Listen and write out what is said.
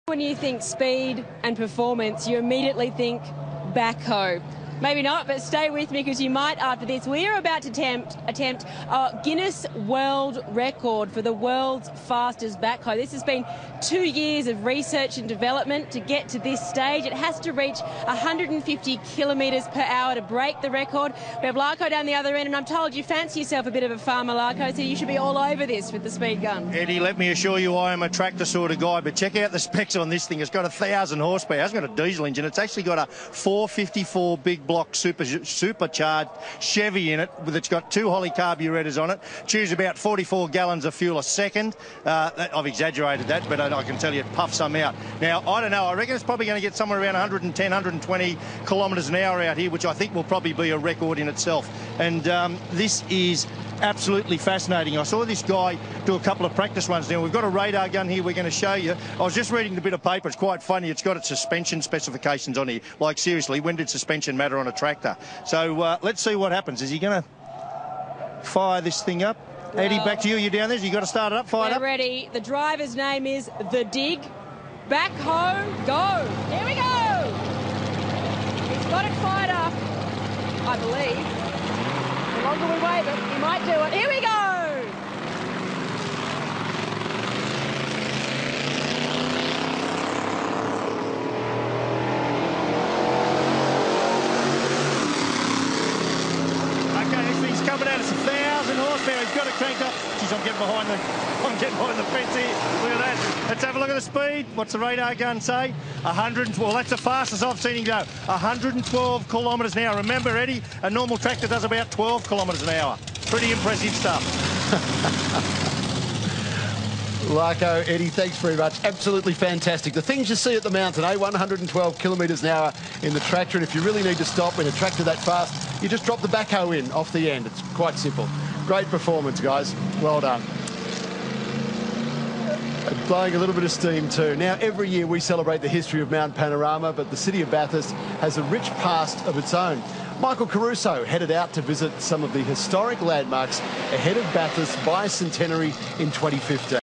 When you think speed and performance, you immediately think Backhoe. Maybe not, but stay with me because you might after this. We are about to attempt a Guinness World Record for the world's fastest backhoe. This has been 2 years of research and development to get to this stage. It has to reach 150 kilometres per hour to break the record. We have Larko down the other end, and I'm told you fancy yourself a bit of a farmer, Larko, so you should be all over this with the speed gun. Eddie, let me assure you I am a tractor sort of guy, but check out the specs on this thing. It's got 1,000 horsepower. It hasn't got a diesel engine. It's actually got a 454 big block supercharged Chevy in it. It's got 2 Holly carburetors on it. Chews about 44 gallons of fuel a second. I've exaggerated that, but I can tell you it puffs some out. Now, I don't know. I reckon it's probably going to get somewhere around 110, 120 kilometres an hour out here, which I think will probably be a record in itself. And this is absolutely fascinating. I saw this guy do a couple of practice runs. Now, we've got a radar gun here we're going to show you. I was just reading the bit of paper. It's quite funny. It's got its suspension specifications on here. Like, seriously, when did suspension matter on a tractor? So let's see what happens. Is he going to fire this thing up? Well, Eddie, back to you. You're down there. You got to start it up. Fire it up. Ready. The driver's name is The Dig. Backhoe, go. Here we go. He's got it fired up, I believe. The longer we wait it, he might do it. Here we go! Okay, this thing's coming out. It's 1,000 horsepower. He's got it cranked up. Jeez, I'm getting behind the fence here. Look at that. Let's have a look at the speed. What's the radar gun say? 112. Well, that's the fastest I've seen him go. 112 kilometres an hour. Remember, Eddie, a normal tractor does about 12 kilometres an hour. Pretty impressive stuff. Larko, Eddie, thanks very much. Absolutely fantastic. The things you see at the mountain, 112 kilometres an hour in the tractor, and if you really need to stop in a tractor that fast, you just drop the backhoe in off the end. It's quite simple. Great performance, guys. Well done. And blowing a little bit of steam too. Now, every year we celebrate the history of Mount Panorama, but the city of Bathurst has a rich past of its own. Michael Caruso headed out to visit some of the historic landmarks ahead of Bathurst's bicentenary in 2015.